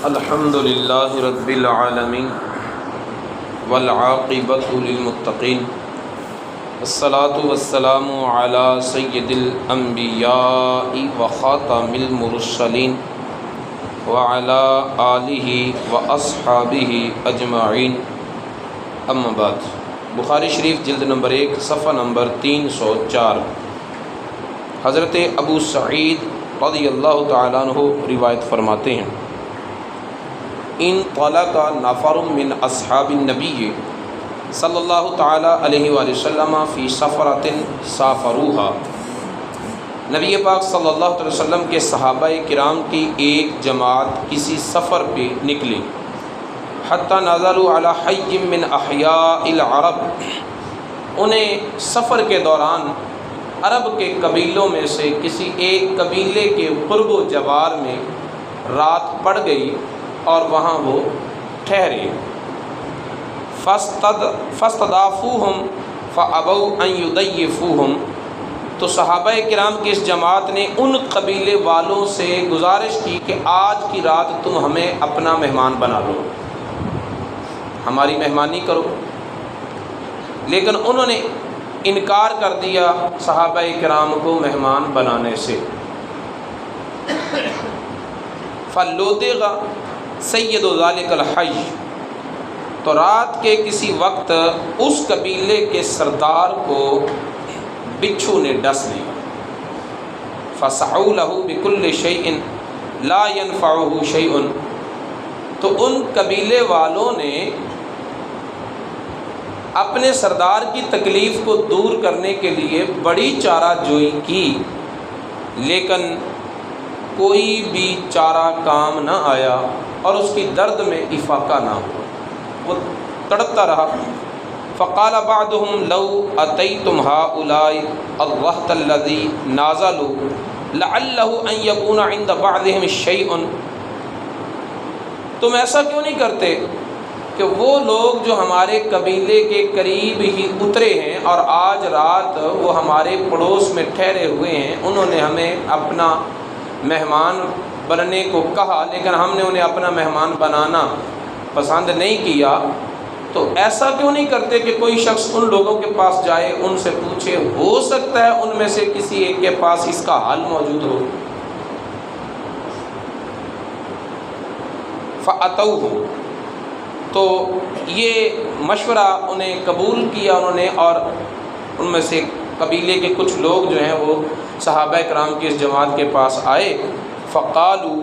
الحمد للہ رب العالمین والعاقبۃ للمتقین والصلاة والسلام علی سید الانبیاء وخاتم المرسلین وعلی آلہ واصحابہ اجمعین، اما بعد۔ بخاری شریف جلد نمبر 1 صفحہ نمبر 304۔ حضرت ابو سعید رضی اللہ تعالیٰ عنہ روایت فرماتے ہیں، ان طلق نفر من اصحاب النبی صلی اللہ تعالیٰ علیہ وآلہ وسلم فی سفرۃ سافروها، نبی پاک صلی اللہ علیہ وسلم کے صحابہ کرام کی ایک جماعت کسی سفر پہ نکلی، حتی نزلوا علی حی من احیاء العرب، انہیں سفر کے دوران عرب کے قبیلوں میں سے کسی ایک قبیلے کے قرب و جوار میں رات پڑ گئی اور وہاں وہ ٹھہرے۔ فاستضافوہم فابوا ان یضیفوہم، تو صحابہ کرام کی اس جماعت نے ان قبیلے والوں سے گزارش کی کہ آج کی رات تم ہمیں اپنا مہمان بنا لو، ہماری مہمانی کرو، لیکن انہوں نے انکار کر دیا صحابہ کرام کو مہمان بنانے سے۔ فلودغ سید ذلک الحی، تو رات کے کسی وقت اس قبیلے کے سردار کو بچھو نے ڈس لیا۔ فسعوا له بكل شیء لا ينفعه شیء، تو ان قبیلے والوں نے اپنے سردار کی تکلیف کو دور کرنے کے لیے بڑی چارہ جوئی کی، لیکن کوئی بھی چارہ کام نہ آیا اور اس کی درد میں افاقہ نہ ہوا، وہ تڑپتا رہا۔ فقال بعضهم لو اتيتم هؤلاء الرهط الذي نازلوا لعله ان يكون عند بعضهم شيء، تم ایسا کیوں نہیں کرتے کہ وہ لوگ جو ہمارے قبیلے کے قریب ہی اترے ہیں اور آج رات وہ ہمارے پڑوس میں ٹھہرے ہوئے ہیں، انہوں نے ہمیں اپنا مہمان بننے کو کہا لیکن ہم نے انہیں اپنا مہمان بنانا پسند نہیں کیا، تو ایسا کیوں نہیں کرتے کہ کوئی شخص ان لوگوں کے پاس جائے، ان سے پوچھے، ہو سکتا ہے ان میں سے کسی ایک کے پاس اس کا حل موجود ہو۔ فَأَتَوْهُ، تو یہ مشورہ انہیں قبول کیا انہوں نے، اور ان میں سے قبیلے کے کچھ لوگ جو ہیں وہ صحابہ کرام کی اس جماعت کے پاس آئے۔ فقالوا،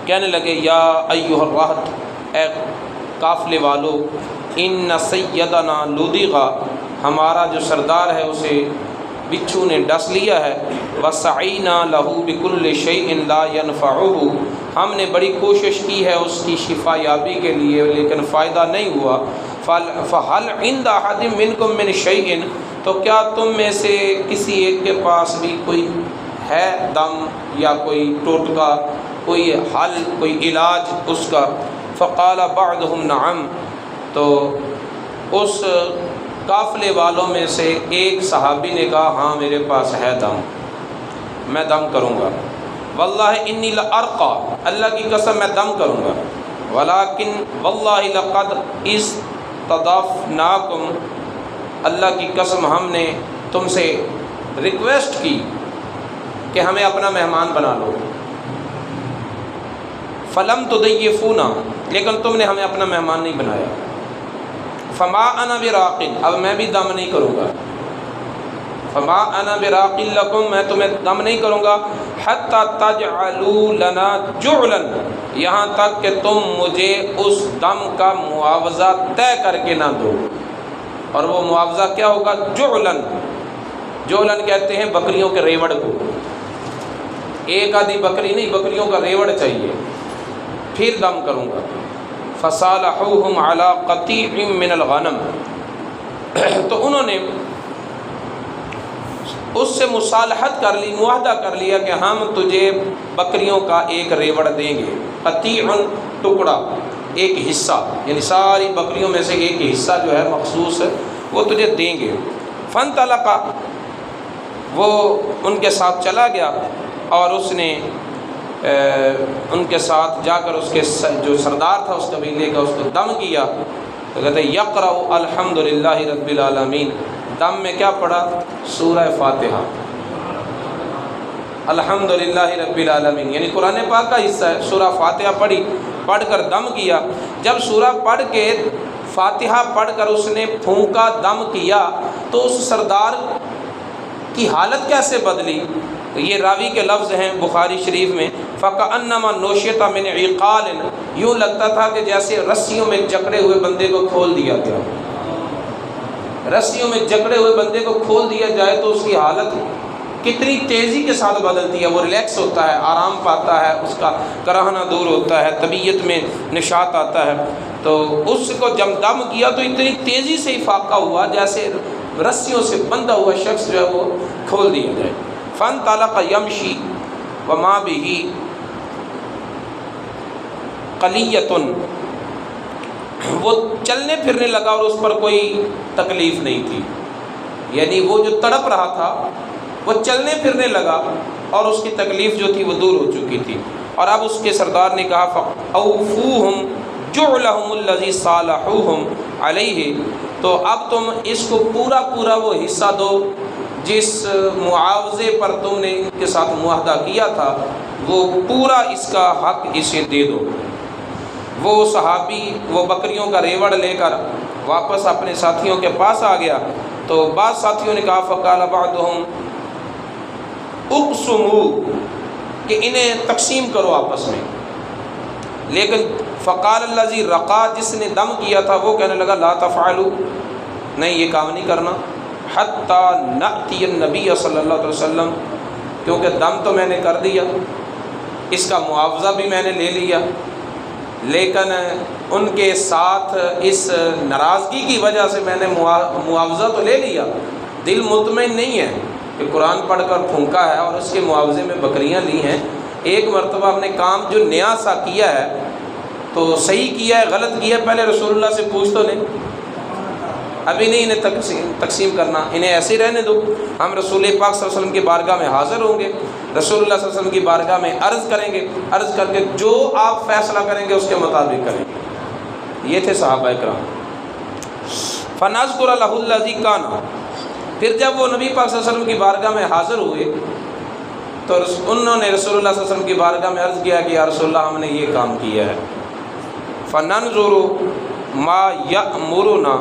کہنے لگے، یا ایھا الرہط، اے قافلے والو، ان سیدنا لدغ، ہمارا جو سردار ہے اسے بچھو نے ڈس لیا ہے، وسعینا لہ بکل شیء لا ینفعہ، ہم نے بڑی کوشش کی ہے اس کی شفا یابی کے لیے لیکن فائدہ نہیں ہوا۔ فہل عند احد منکم من شیء، تو کیا تم میں سے کسی ایک کے پاس بھی کوئی ہے دم یا کوئی ٹوٹکا، کوئی حل، کوئی علاج اس کا؟ فقال بعضهم نعم، تو اس قافلے والوں میں سے ایک صحابی نے کہا، ہاں میرے پاس ہے دم، میں دم کروں گا۔ واللہ انی لارقی، اللہ کی قسم میں دم کروں گا۔ ولیکن واللہ لقد استضافناکم، اللہ کی قسم ہم نے تم سے ریکویسٹ کی کہ ہمیں اپنا مہمان بنا لو، فلم تضیفونا، لیکن تم نے ہمیں اپنا مہمان نہیں بنایا۔ فما انا براق، اب میں بھی دم نہیں کروں گا۔ فما انا براق لکم، میں تمہیں دم نہیں کروں گا، حتی تجعلوا لنا جعلا، یہاں تک کہ تم مجھے اس دم کا معاوضہ طے کر کے نہ دو۔ اور وہ معاوضہ کیا ہوگا؟ جعلن، جعلن کہتے ہیں بکریوں کے ریوڑ کو، ایک آدھی بکری نہیں، بکریوں کا ریوڑ چاہیے، پھر دم کروں گا۔ فصالحوہم علی قطیع من الغنم، تو انہوں نے اس سے مصالحت کر لی، معاہدہ کر لیا کہ ہم تجھے بکریوں کا ایک ریوڑ دیں گے، قطیع ٹکڑا، ایک حصہ، یعنی ساری بکریوں میں سے ایک حصہ جو ہے مخصوص ہے وہ تجھے دیں گے۔ فانطلق، وہ ان کے ساتھ چلا گیا اور اس نے ان کے ساتھ جا کر اس کے جو سردار تھا اس قبیلے کا، اس کو دم کیا، تو کہتے ہیں یقرأ الحمدللہ رب العالمین، دم میں کیا پڑھا؟ سورہ فاتحہ، الحمدللہ رب العالمین، یعنی قرآن پاک کا حصہ ہے۔ سورہ فاتحہ پڑھ کر دم کیا۔ جب سورہ پڑھ کے فاتحہ پڑھ کر اس نے پھونکا، دم کیا، تو اس سردار کی حالت کیسے بدلی؟ یہ راوی کے لفظ ہیں بخاری شریف میں، فَكَأَنَّمَا نُوشِطَ مِنْ عِقَالٍ، یوں لگتا تھا کہ جیسے رسیوں میں جکڑے ہوئے بندے کو کھول دیا گیا، رسیوں میں جکڑے ہوئے بندے کو کھول دیا جائے تو اس کی حالت کتنی تیزی کے ساتھ بدلتی ہے، وہ ریلیکس ہوتا ہے، آرام پاتا ہے، اس کا کراہنا دور ہوتا ہے، طبیعت میں نشاط آتا ہے۔ تو اس کو جب دم کیا تو اتنی تیزی سے افاقہ ہوا جیسے رسیوں سے بندھا ہوا شخص جو ہے وہ کھول دیا جائے۔ فَانْطَلَقَ يَمْشِي وَمَا بِهِ قَلِيَّةٌ، وہ چلنے پھرنے لگا اور اس پر کوئی تکلیف نہیں تھی، یعنی وہ جو تڑپ رہا تھا وہ چلنے پھرنے لگا اور اس کی تکلیف جو تھی وہ دور ہو چکی تھی۔ اور اب اس کے سردار نے کہا فَأَوْفُوهُمْ جُعْلَهُمُ الَّذِي صَالَحُوهُمْ عَلَيْهِ، تو اب تم اس کو پورا وہ حصہ دو جس معاوضے پر تم نے ان کے ساتھ معاہدہ کیا تھا، وہ پورا اس کا حق اسے دے دو۔ وہ صحابی وہ بکریوں کا ریوڑ لے کر واپس اپنے ساتھیوں کے پاس آ گیا، تو بعض ساتھیوں نے کہا فقال بعضهم اقسموا، کہ انہیں تقسیم کرو آپس میں، لیکن فقال الذی رقا، جس نے دم کیا تھا وہ کہنے لگا لا تفعلوا، نہیں یہ کام نہیں کرنا، حتی نأتی النبی صلی اللہ علیہ وسلم، کیونکہ دم تو میں نے کر دیا، اس کا معاوضہ بھی میں نے لے لیا، لیکن ان کے ساتھ اس ناراضگی کی وجہ سے میں نے معاوضہ تو لے لیا، دل مطمئن نہیں ہے کہ قرآن پڑھ کر پھونکا ہے اور اس کے معاوضے میں بکریاں لی ہیں۔ ایک مرتبہ ہم نے کام جو نیا سا کیا ہے تو صحیح کیا ہے غلط کیا ہے، پہلے رسول اللہ سے پوچھ تو لیں، ابھی نہیں انہیں تقسیم کرنا، انہیں ایسے رہنے دو، ہم رسول پاک صلی اللہ علیہ وسلم کی بارگاہ میں حاضر ہوں گے، رسول اللہ صلی اللہ علیہ وسلم کی بارگاہ میں عرض کریں گے، عرض کر کے جو آپ فیصلہ کریں گے اس کے مطابق کریں گے۔ یہ تھے صحابہ کرام۔ فَنَذْكُرَ لَهُ الَّذِي كَانَ، پھر جب وہ نبی پاک صلی اللہ علیہ وسلم کی بارگاہ میں حاضر ہوئے تو انہوں نے رسول اللہ صلی اللہ علیہ وسلم کی بارگاہ میں عرض کیا کہ یا رسول اللہ ہم نے یہ کام کیا ہے۔ فَنَنْظُرُ مَا يَأْمُرُنَا،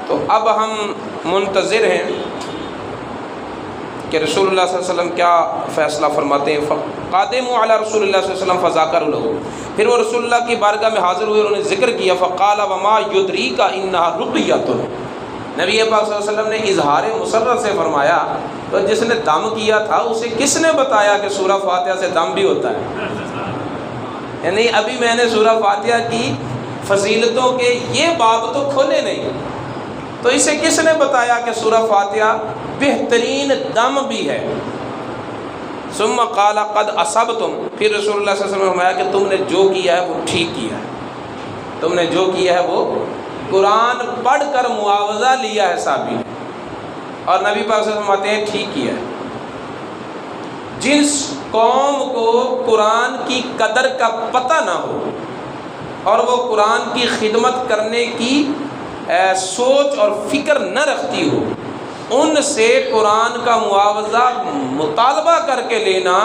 تو اب ہم منتظر ہیں کہ رسول اللہ صلی اللہ علیہ وسلم کیا فیصلہ فرماتے ہیں۔ فَقَادِمُوا عَلَى رسول اللہ صلی اللہ علیہ وسلم فَذَاكَرُوا لَهُ، پھر وہ رسول اللہ کی بارگاہ میں حاضر ہوئے، انہوں نے ذکر کیا فَقَالَ وَمَا يُدْرِيكَ إِنَّهَا رُقْيَةٌ، نبی پاک صلی اللہ علیہ وسلم نے اظہار مسرت سے فرمایا تو جس نے دم کیا تھا اسے کس نے بتایا کہ سورہ فاتحہ سے دم بھی ہوتا ہے؟ یعنی ابھی میں نے سورہ فاتحہ کی فضیلتوں کے یہ باب تو کھولے نہیں، تو اسے کس نے بتایا کہ سورہ فاتحہ بہترین دم بھی ہے؟ ثم قال قد اصبتم، پھر رسول اللہ صلی اللہ علیہ وسلم نے فرمایا کہ تم نے جو کیا ہے وہ ٹھیک کیا ہے، تم نے جو کیا ہے وہ قرآن پڑھ کر معاوضہ لیا ہے صحابی نے، اور نبی پاک صلی اللہ علیہ وسلم فرماتے ہیں ٹھیک کیا ہے۔ جس قوم کو قرآن کی قدر کا پتہ نہ ہو اور وہ قرآن کی خدمت کرنے کی سوچ اور فکر نہ رکھتی ہو، ان سے قرآن کا معاوضہ مطالبہ کر کے لینا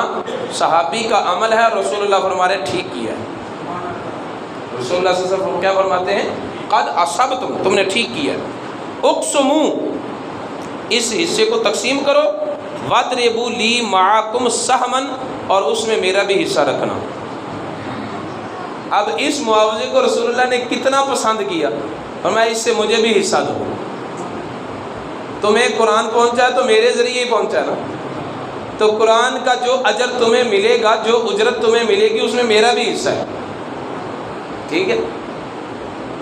صحابی کا عمل ہے۔ رسول اللہ فرماتے ہیں ٹھیک کیا ہے۔ رسول اللہ صلی اللہ علیہ وسلم کیا فرماتے ہیں؟ قد اصبتم، تم نے ٹھیک کیا ہے۔ اقسموا، اس حصے کو تقسیم کرو، واضربوا لی معکم سہما، اور اس میں میرا بھی حصہ رکھنا۔ اب اس معاوضے کو رسول اللہ نے کتنا پسند کیا، اور میں اس سے مجھے بھی حصہ دوں، تمہیں قرآن پہنچا ہے تو میرے ذریعے ہی پہنچا نا، تو قرآن کا جو اجر تمہیں ملے گا، جو اجرت تمہیں ملے گی، اس میں میرا بھی حصہ ہے، ٹھیک ہے؟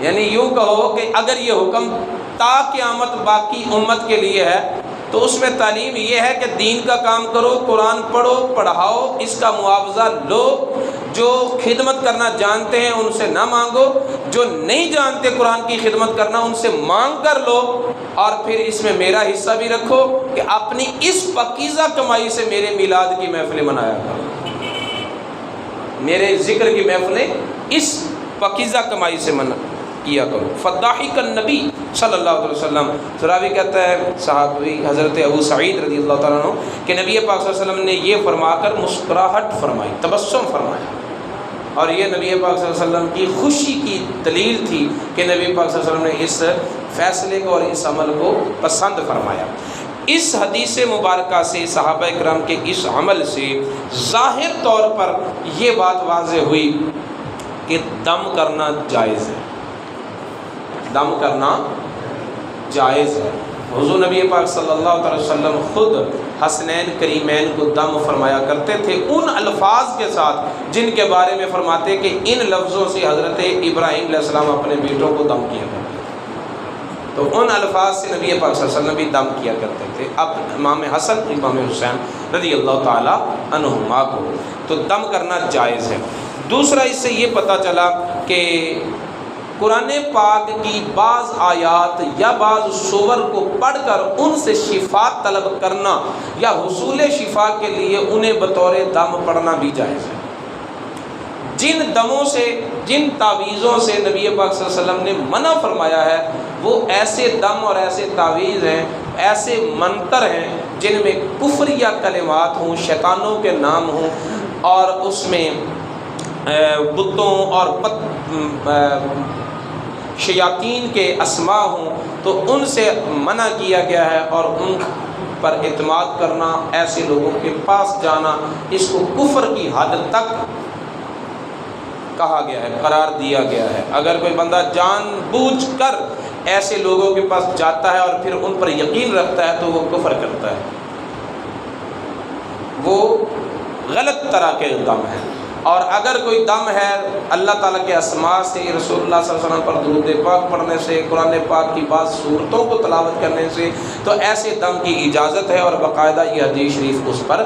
یعنی یوں کہو کہ اگر یہ حکم تا قیامت باقی امت کے لیے ہے تو اس میں تعلیم یہ ہے کہ دین کا کام کرو، قرآن پڑھو، پڑھاؤ، اس کا معاوضہ لو، جو خدمت کرنا جانتے ہیں ان سے نہ مانگو، جو نہیں جانتے قرآن کی خدمت کرنا ان سے مانگ کر لو، اور پھر اس میں میرا حصہ بھی رکھو کہ اپنی اس پاکیزہ کمائی سے میرے میلاد کی محفل منایا کرو۔ میرے ذکر کی محفلیں اس پاکیزہ کمائی سے منع کیا کرو۔ فضاحک النبی صلی اللہ علیہ وسلم، راوی کہتا ہے صحابی حضرت ابو سعید رضی اللہ تعالیٰ عنہ کہ نبی پاک صلی اللہ علیہ وسلم نے یہ فرما کر مسکراہٹ فرمائی، تبسم فرمایا، اور یہ نبی پاک صلی اللہ علیہ وسلم کی خوشی کی دلیل تھی کہ نبی پاک صلی اللہ علیہ وسلم نے اس فیصلے کو اور اس عمل کو پسند فرمایا۔ اس حدیث مبارکہ سے صحابہ کرام کے اس عمل سے ظاہر طور پر یہ بات واضح ہوئی کہ دم کرنا جائز ہے، دم کرنا جائز ہے۔ حضور نبی پاک صلی اللہ علیہ وسلم خود حسنین کریمین کو دم فرمایا کرتے تھے ان الفاظ کے ساتھ جن کے بارے میں فرماتے کہ ان لفظوں سے حضرت ابراہیم علیہ السلام اپنے بیٹوں کو دم کیا کرتے، تو ان الفاظ سے نبی پاک صلی اللہ علیہ وسلم بھی دم کیا کرتے تھے اب امام حسن امام حسین رضی اللہ تعالی عنہما کو، تو دم کرنا جائز ہے۔ دوسرا اس سے یہ پتہ چلا کہ قرآن پاک کی بعض آیات یا بعض سور کو پڑھ کر ان سے شفا طلب کرنا یا حصول شفا کے لیے انہیں بطور دم پڑھنا بھی جائز ہے۔ جن دموں سے، جن تعویذوں سے نبی پاک صلی اللہ علیہ وسلم نے منع فرمایا ہے وہ ایسے دم اور ایسے تعویذ ہیں، ایسے منتر ہیں جن میں کفریہ کلمات ہوں، شیطانوں کے نام ہوں، اور اس میں بتوں اور شیاطین کے اسماء ہوں، تو ان سے منع کیا گیا ہے، اور ان پر اعتماد کرنا، ایسے لوگوں کے پاس جانا، اس کو کفر کی حد تک کہا گیا ہے، قرار دیا گیا ہے۔ اگر کوئی بندہ جان بوجھ کر ایسے لوگوں کے پاس جاتا ہے اور پھر ان پر یقین رکھتا ہے تو وہ کفر کرتا ہے، وہ غلط طرح کے دم ہے۔ اور اگر کوئی دم ہے اللہ تعالیٰ کے اسماء سے، رسول اللہ صلی اللہ علیہ وسلم پر درود پاک پڑھنے سے، قرآن پاک کی بعض صورتوں کو تلاوت کرنے سے، تو ایسے دم کی اجازت ہے، اور باقاعدہ یہ حدیث شریف اس پر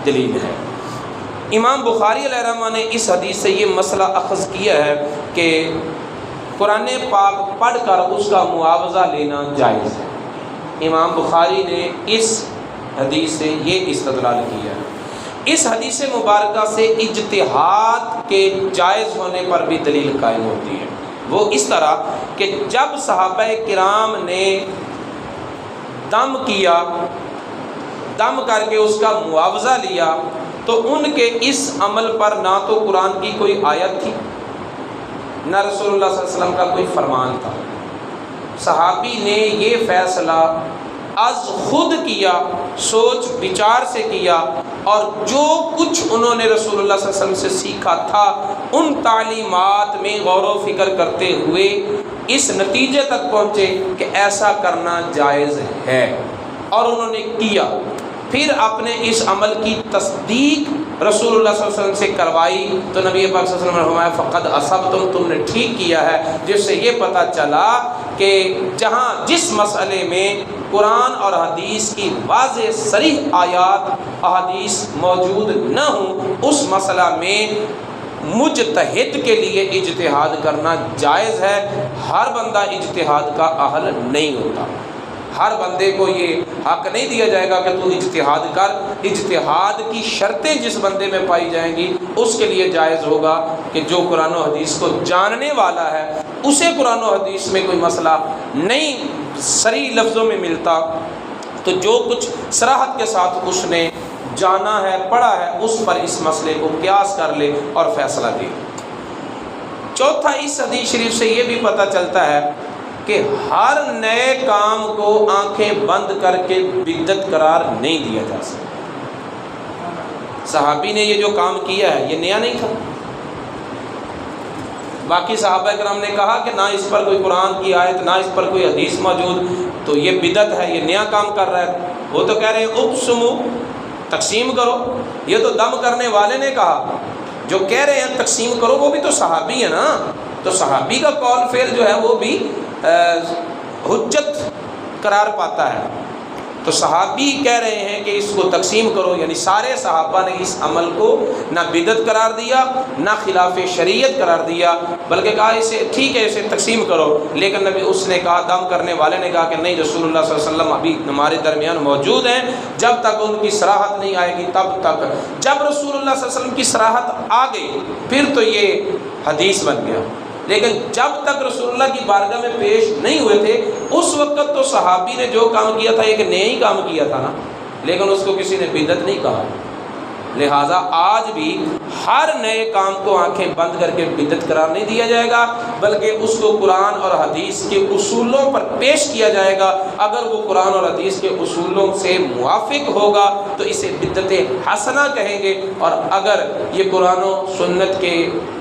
دلیل ہے۔ امام بخاری علیہ رحمہ نے اس حدیث سے یہ مسئلہ اخذ کیا ہے کہ قرآن پاک پڑھ کر اس کا معاوضہ لینا جائز ہے۔ امام بخاری نے اس حدیث سے یہ استدلال کیا ہے۔ اس حدیث مبارکہ سے اجتہاد کے جائز ہونے پر بھی دلیل قائم ہوتی ہے، وہ اس طرح کہ جب صحابہ کرام نے دم کیا، دم کر کے اس کا معاوضہ لیا، تو ان کے اس عمل پر نہ تو قرآن کی کوئی آیت تھی، نہ رسول اللہ صلی اللہ علیہ وسلم کا کوئی فرمان تھا۔ صحابی نے یہ فیصلہ از خود کیا، سوچ بچار سے کیا، اور جو کچھ انہوں نے رسول اللہ صلی اللہ علیہ وسلم سے سیکھا تھا ان تعلیمات میں غور و فکر کرتے ہوئے اس نتیجے تک پہنچے کہ ایسا کرنا جائز ہے، اور انہوں نے کیا۔ پھر اپنے اس عمل کی تصدیق رسول اللہ صلی اللہ علیہ وسلم سے کروائی، تو نبی پاک صلی اللہ علیہ وسلم نے فرمایا فقد اصبتم، تم نے ٹھیک کیا ہے، جس سے یہ پتہ چلا کہ جہاں جس مسئلے میں قرآن اور حدیث کی واضح صریح آیات احادیث موجود نہ ہوں، اس مسئلہ میں مجتہد کے لیے اجتہاد کرنا جائز ہے۔ ہر بندہ اجتہاد کا اہل نہیں ہوتا، ہر بندے کو یہ حق نہیں دیا جائے گا کہ تو اجتہاد کر۔ اجتہاد کی شرطیں جس بندے میں پائی جائیں گی اس کے لیے جائز ہوگا کہ جو قرآن و حدیث کو جاننے والا ہے، اسے قرآن و حدیث میں کوئی مسئلہ نہیں صریح لفظوں میں ملتا، تو جو کچھ صراحت کے ساتھ اس نے جانا ہے، پڑھا ہے، اس پر اس مسئلے کو قیاس کر لے اور فیصلہ دے۔ چوتھا، اس حدیث شریف سے یہ بھی پتہ چلتا ہے کہ ہر نئے کام کو آنکھیں بند کر کے بدعت قرار نہیں دیا جا سکتا۔ صحابی نے یہ جو کام کیا ہے یہ نیا نہیں تھا، باقی صحابہ کرام نے کہا کہ نہ اس پر کوئی قرآن کی آیت، نہ اس پر کوئی حدیث موجود، تو یہ بدعت ہے، یہ نیا کام کر رہا ہے۔ وہ تو کہہ رہے ہیں اقسمو، تقسیم کرو، یہ تو دم کرنے والے نے کہا، جو کہہ رہے ہیں تقسیم کرو وہ بھی تو صحابی ہے نا، تو صحابی کا قول فعل جو ہے وہ بھی حجت قرار پاتا ہے۔ تو صحابی کہہ رہے ہیں کہ اس کو تقسیم کرو، یعنی سارے صحابہ نے اس عمل کو نہ بدعت قرار دیا نہ خلاف شریعت قرار دیا، بلکہ کہا اسے ٹھیک ہے اسے تقسیم کرو، لیکن نبی اس نے کہا، دم کرنے والے نے کہا کہ نہیں، رسول اللہ صلی اللہ علیہ وسلم ابھی ہمارے درمیان موجود ہیں، جب تک ان کی صراحت نہیں آئے گی تب تک۔ جب رسول اللہ صلی اللہ علیہ وسلم کی صراحت آ گئی پھر تو یہ حدیث بن گیا، لیکن جب تک رسول اللہ کی بارگاہ میں پیش نہیں ہوئے تھے اس وقت تو صحابی نے جو کام کیا تھا ایک نیا ہی کام کیا تھا نا، لیکن اس کو کسی نے بدعت نہیں کہا۔ لہٰذا آج بھی ہر نئے کام کو آنکھیں بند کر کے بدعت قرار نہیں دیا جائے گا، بلکہ اس کو قرآن اور حدیث کے اصولوں پر پیش کیا جائے گا۔ اگر وہ قرآن اور حدیث کے اصولوں سے موافق ہوگا تو اسے بدعت حسنہ کہیں گے، اور اگر یہ قرآن و سنت کے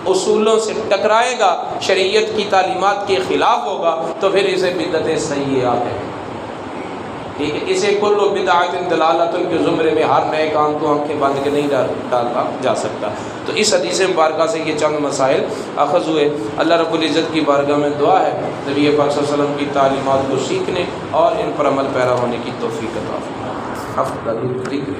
اصولوں سے ٹکرائے گا، شریعت کی تعلیمات کے خلاف ہوگا، تو پھر اسے بدعت سیئہ ہے۔ ٹھیک ہے، اسے کل بدعۃ ضلالۃ کے زمرے میں ہر نئے کام کو آنکھیں بند کے نہیں ڈالا جا سکتا۔ تو اس حدیث مبارکہ سے یہ چند مسائل اخذ ہوئے۔ اللہ رب العزت کی بارگاہ میں دعا ہے نبی پاک صلی اللہ علیہ وسلم کی تعلیمات کو سیکھنے اور ان پر عمل پیرا ہونے کی توفیق عطا فرمائے۔